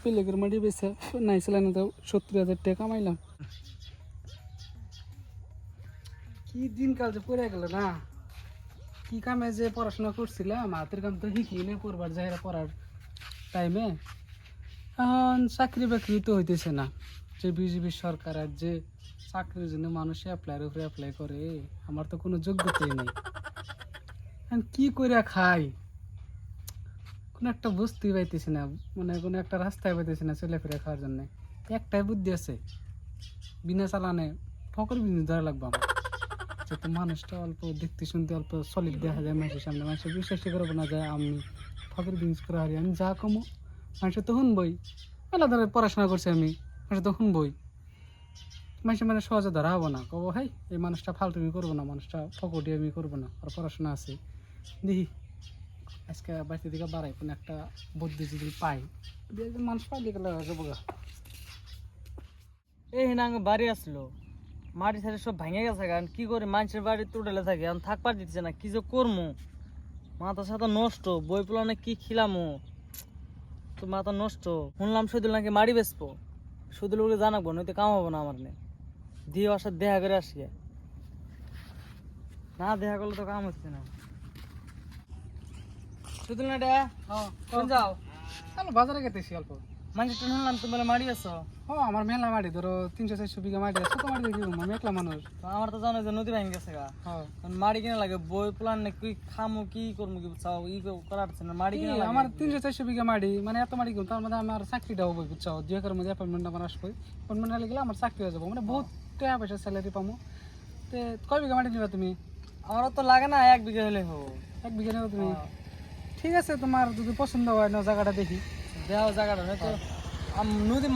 পেলেকের মাটি বেছে নাইছিল না, তো 70,000 টাকা কামাইলাম। কি দিনকাল যে পড়ে গেল না, কি কামে যে পড়াশোনা করছিলাম, হাতের কাম তো শিখি নে পড়বার যাইরা পড়ার টাইমে। এখন চাকরি বাকরি তো হইতেছে না, যে বিজেপি সরকার আর যে চাকরির জন্য মানুষ অ্যাপ্লাইয়ের উপরে অ্যাপ্লাই করে, আমার তো কোনো যোগ্যতাই নেই। এখন কি করে খাই কোনো একটা বুঝতেই পাইতেছি না, মানে কোনো একটা রাস্তায় পাইতেছি না চলে ফিরে খাওয়ার জন্য। একটাই বুদ্ধি আছে, বিনা চালানে ফকর বিজনেস ধরা লাগবে আমার, যাতে মানুষটা অল্প দেখতে শুনতে অল্প সলিড দেখা যায় মানুষের সামনে, মানুষের বিশ্বাসই করবো না যায় আমি ফকর বিজনেস করে হারি। আমি যা কমো মানুষের তো শুনবই, মেলা ধরে পড়াশোনা করছি আমি, মানুষের তো শুনবই, মানুষের মানে সহজে ধরা হবো না, কবো হাই এই মানুষটা ফালতুমি করবো না, মানুষটা ফকটি আমি করবো না, আর পড়াশোনা আছে। দেখি আজকে বাড়িতে দিকে বাড়াই কোনো একটা বুদ্ধি যদি পাই, মানুষ পাইলে গেলে বোঝা। এই হিনাঙ্গ বাড়ি আসলো, মাটি সারি সব ভেঙে গেছে, কারণ কি করে মানুষের বাড়ি তুটেলে থাকে, এখন থাকবার দিচ্ছে না, কি যে করমু, মাথা সাথে নষ্ট, বই পোলানে কি খিলামু, তো মাথা নষ্ট। শুনলাম শুধু নাকি মাড়ি বেচবো, শুধু লোকে জানাবো, নয়তো কামাবো না আমার নে, দিয়ে আসার দেখা করে আসি, না দেখা করলে তো কাম হচ্ছে না। শুধু না এটা কোন যাও, চলো বাজারে গেতেছি অল্প। মানুষটা শুনলাম তুমি বলে মাড়ি বেছো। আমার মেলা মাটি, ধরো 300-400 বিঘা মাটি আছে, ছোট মাটি দিয়ে আমি একলা মানুষ। তো আমার তো জানো যে নদী ভেঙে গেছে গা, মাড়ি কিনা লাগে, বই প্লান না কি খামু কি করবো, কি চাও ই করার না, মাড়ি কিনা লাগে। আমার 300-400 বিঘা মাটি, মানে এত মাটি কিন্তু তার মধ্যে আমার চাকরিটা হবে, বুঝছো, 2 একরের মধ্যে অ্যাপয়েন্টমেন্ট আমার আসবে, অ্যাপয়েন্টমেন্ট হলে গেলে আমার চাকরি হয়ে যাবো, মানে বহুত টাকা পয়সা স্যালারি পাবো। তো কয় বিঘা মাটি নিবা তুমি? আমারও তো লাগে না, 1 বিঘা হলে হবো। 1 বিঘা নেবো তুমি? ঠিক আছে, তোমার যদি পছন্দ হয় না জায়গাটা দেখি দেওয়া জায়গাটা তো নদী,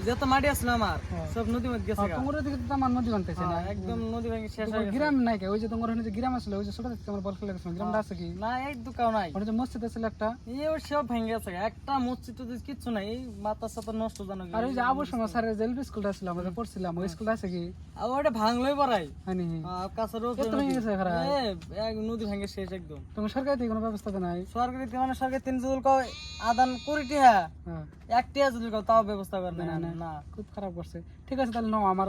যত মাটি আসলো আমার সব নদী মধ্যে গেছে গা। তোমার দিকে তো আমার নদী বানতেছে না, একদম নদী ভেঙে শেষ হয়ে গেছে। গ্রাম নাই কে? ওই যে তোমার ওখানে যে গ্রাম আসলে, ওই যে ছোট থেকে আমার বল খেলে গেছিলাম, গ্রামটা আছে কি? না এই দোকান নাই, ওটা যে মসজিদ আছে একটা, এই ওর সব ভেঙে গেছে গা, একটা মসজিদ টসজিদ কিচ্ছু নাই, এই মাথা সাথা নষ্ট জানো কি। আর ওই যে আবু সময় স্যারের যে এলপি স্কুলটা ছিল আমরা যে পড়ছিলাম, ওই স্কুলটা আছে কি? আর ওটা ভাঙলোই পড়াই হয়নি? কাছের এত ভেঙে গেছে খারাপ। নদী ভেঙে শেষ একদম। তোমার সরকার থেকে কোনো ব্যবস্থা তো নাই? সরকারি মানে সরকারি 3 যদি কও আদান করি টিহা, হ্যাঁ, 1 টিহা যদি কও তাও ব্যবস্থা করে না। না খুব খারাপ করছে। ঠিক আছে তাহলে নাও, আমার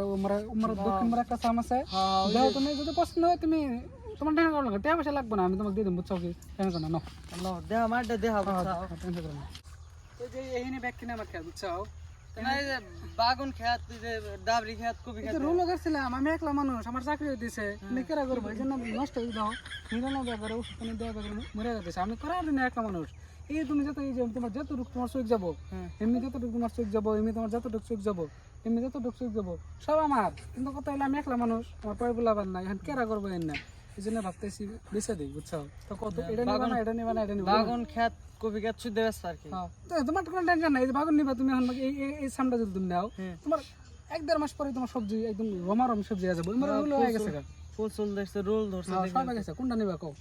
আমার দক্ষিণ পাড়া একটা সাম আছে, হ্যাঁ, দাও তুমি, যদি পছন্দ হয় তুমি, তোমার টেনশন করো না, টাকা পয়সা লাগবে না, আমি তোমাকে দিয়ে দেবো, বুঝছো কি? টেনশন করো না, নাও। নো দেহা মারটা দেহা বুঝছাও। টেনশন করো না। এই যে এইখানে ব্যাগ কিনে আমার খেয়াল, বুঝছো? না এই যে বাগুন খেত, এই যে ডাবরি খেত, কবি খেত, রুল করছিলাম, আমি একলা মানুষ, আমার চাকরি হইতেছে, কেরা করবো, এই জন্য নষ্ট হয়ে দাও, নিরানো ব্যাপারে ওষুধ পানি দেওয়া ব্যাপারে মরে যাচ্ছে, আমি করার জন্য একলা মানুষ। এই তুমি যত, এই যে তোমার যতটুকু তোমার চোখ যাবো, এমনি যতটুকু তোমার চোখ যাবো, এমনি তোমার যতটুকু চোখ যাবো, এমনি যতটুকু চোখ যাবো, সব আমার। কিন্তু কথা হলে আমি একলা মানুষ, আমার পয় বলাবার নাই, এখন কেরা করবো এর না, এই জন্য ভাবতেছি বেঁচে দিই, বুঝছো? তো কত এটা নিবা না, এটা নিবা না, এটা নিবা। বাগুন খেত কবি খেত শুদ্ধ ব্যস্ত আর কি। তো তোমার কোনো টেনশন নাই, এই যে বাগুন নিবা তুমি, এখন এই এই সামটা যদি তুমি নাও, তোমার 1-1.5 মাস পরে তোমার সবজি একদম রমারম সবজি হয়ে যাবে, রোল হয়ে গেছে, ফুল চুল দেখছে, রোল ধরছে, সব হয়ে গেছে। কোনটা নিবা কও?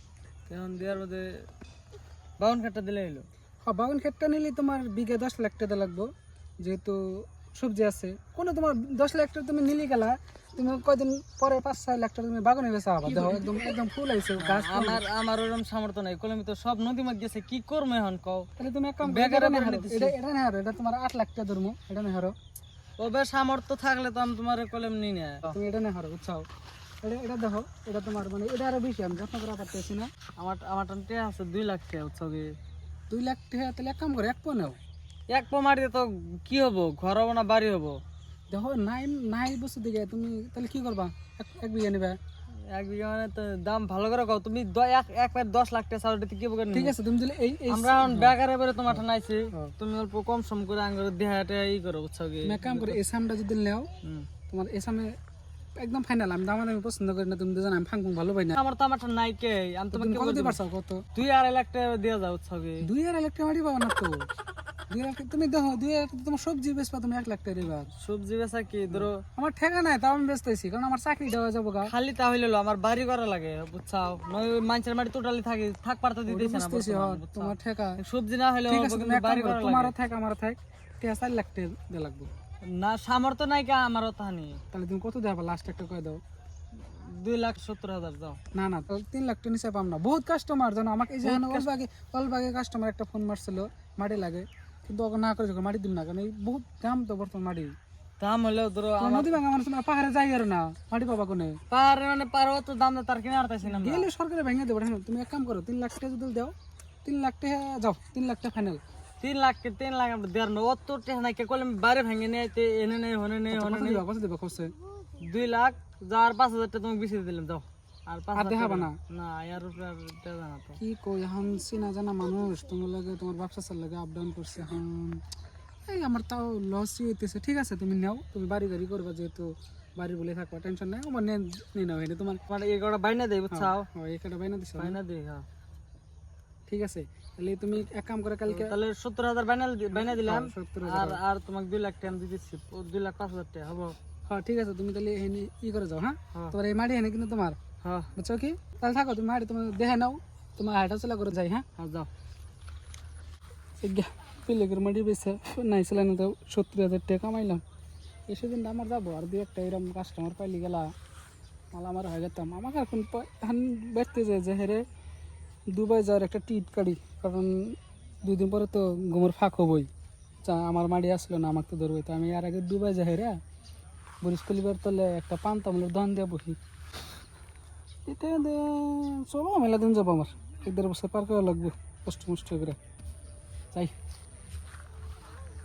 এখন দেওয়ার মধ্যে বাগুন খেতটা দিলে এলো। বাগান ক্ষেতটা নিলে তোমার বিঘে 10 লাখ টাকা লাগবে, যেহেতু সবজি আছে। কোনো তোমার 10 লাখ টাকা তুমি নিলে গেলা, তুমি কয়দিন পরে 5-6 লাখ টাকা তুমি বাগানে বেচা হবা, দেখো একদম একদম ফুল আইছে গাছ। আমার ওরকম সামর্থ্য নাই, কলমি তো সব নদী মধ্যে গেছে, কি করবো এখন কও? তাহলে তুমি এক কাম বেকারে এটা না হারো, এটা তোমার 8 লাখ টাকা ধরমু, এটা না হারো। ওবে সামর্থ্য থাকলে তো আমি তোমার কলম নিই না। তুমি এটা না হারো, বুঝছো? এটা দেখো, এটা তোমার মানে এটা আরো বেশি, আমি যত্ন করে পারতেছি না। আমার টানতে আছে 2 লাখ টাকা উৎসবে। 2 লাখ টাকা? তাহলে এক কাম করো, এক পো নাও। এক পো মাটিতে তো কি হবো, ঘর হবো না বাড়ি হবো? দেখো নাই নাই বস্তু দিকে তুমি তাহলে কি করবা? এক বিঘা নিবা? 1 বিঘা মানে তো দাম ভালো করে কও তুমি, এক 10 লাখ টাকা চাউল দিতে কি বকেন? ঠিক আছে, তুমি যদি এই আমরা বেকারে বেরে তোমার ঠানাইছি, তুমি অল্প কম সম করে আঙ্গুর দেহাটা ই করো, বুঝছো কি? তুমি এক কাম করে এই সামটা যদি নাও, তোমার এই সামে একদম ফাইনাল। আমি দাম আমি পছন্দ করি না, তুমি তো জানো আমি ফাং ভালো পাই না। আমার তো আমার নাই কে, আমি তোমাকে কত দিতে পারছো? কত? 2-2.5 লাখ টাকা দিয়ে যাও, বুঝছো কি? 2.5 লাখ টাকা মাটি পাবো না তো। 2 লাখ তুমি দেখো, 2 লাখ তোমার সবজি বেচবা, তুমি 1 লাখ টাকা দিবা। সবজি বেচা কি ধরো আমার ঠেকা নাই, তাও আমি বেচতেছি, কারণ আমার চাকরি দেওয়া যাবো গা। খালি তাহলে আমার বাড়ি করা লাগে, বুঝছাও? নয় মানুষের মাটি টোটালি থাক পারতে দিতেছে না, তোমার ঠেকা। সবজি না হলে বাড়ি করা লাগে। তোমারও থাক আমারও থাক, 4 লাখ টাকা দিয়ে লাগবে না, সামর্থ্য নাই কা আমারও তাহানি। তাহলে তুমি কত দেবা? লাস্ট একটা কয়ে দাও। 2,70,000 দাও। না না, তাহলে 3 লাখ টাকা নিচে পাম না। বহুত কাস্টমার জানো আমাকে, এই যে অল্প আগে কাস্টমার একটা ফোন মারছিল, মাটি লাগে কিন্তু ওকে না করে যখন মাটি দিন না কারণ এই বহুত দাম তো বর্তমান মাটি দাম হলেও ধরো তোমার নদী ভাঙা মানুষ না পাহাড়ে যাই আর না মাটি পাবা কোনে পাহাড়ে মানে পারো তো দাম না তার কিনে আরতাছি না গেলে সরকারে ভেঙে দেবো হ্যাঁ তুমি এক কাম করো 3 লাখ টাকা যদি দাও 3 লাখ টাকা যাও 3 লাখ টাকা ফাইনাল 3 লাখ আমরা দেড় না অত টাকা নাই কে কইলে বাইরে ভেঙে নিয়ে আইতে এনে নেই হনে নেই হনে নেই কত দেবে খরচে 2 লাখ যার 5,000 টাকা তোমাকে বেশি দিলাম যাও আর 5,000 আর দেখাবা না না এর উপরে আর দেওয়া যায় না তো কি কই এখন চিনা জানা মানুষ তোমার লাগে তোমার ব্যবসা চাল লাগে আপ ডাউন করছে এখন এই আমার তাও লসই হইতেছে ঠিক আছে তুমি নাও তুমি বাড়ি গাড়ি করবা যেহেতু বাড়ি বলে থাকবা টেনশন নাই আমার নিয়ে নাও এটা তোমার মানে এগুলো বাইনা দেই বুঝছাও এখানে বাইনা দিছো না? বাইনা দেই হ্যাঁ ঠিক আছে তাহলে তুমি এক কাম করে কালকে তাহলে 70,000 বাইনা দিলাম 70,000 আর আর তোমাকে 2 লাখ টাকা আমি দিতেছি 2 লাখ 5,000 টাকা হবো হ্যাঁ ঠিক আছে তুমি তাহলে এখানে ই করে যাও হ্যাঁ হ্যাঁ। তোমার এই মাটি এনে কিন্তু তোমার হ্যাঁ বুঝছো কি তাহলে থাকো তুমি মাটি তুমি দেখে নাও তোমার হাঁটা চলা করে যাই হ্যাঁ হ্যাঁ যাও পিলেকের মাটি বেছে নাইছিলাম না তো 70,000 টাকা কামাইলাম এসে দিন আমার যাবো আর 2-1টা এরকম কাস্টমার পাইলে গেলা মাল আমার হয়ে যেতাম আমাকে এখন এখন বেচতে যায় যে হেরে দুবাই যাওয়ার একটা টিট কাটি কারণ 2 দিন পরে তো ঘুমের ফাঁক হবই আমার মাড়ি আসলো না আমাকে তো ধরবে তো আমি আর আগে দুবাই যাই হেরে বরিশ কলিবার তলে একটা পান্তামলের দোকান দিয়ে বসি এটা চলো মেলা দিন যাবো আমার 1-1.5 বছর পার করা লাগবে কষ্ট মষ্ট করে যাই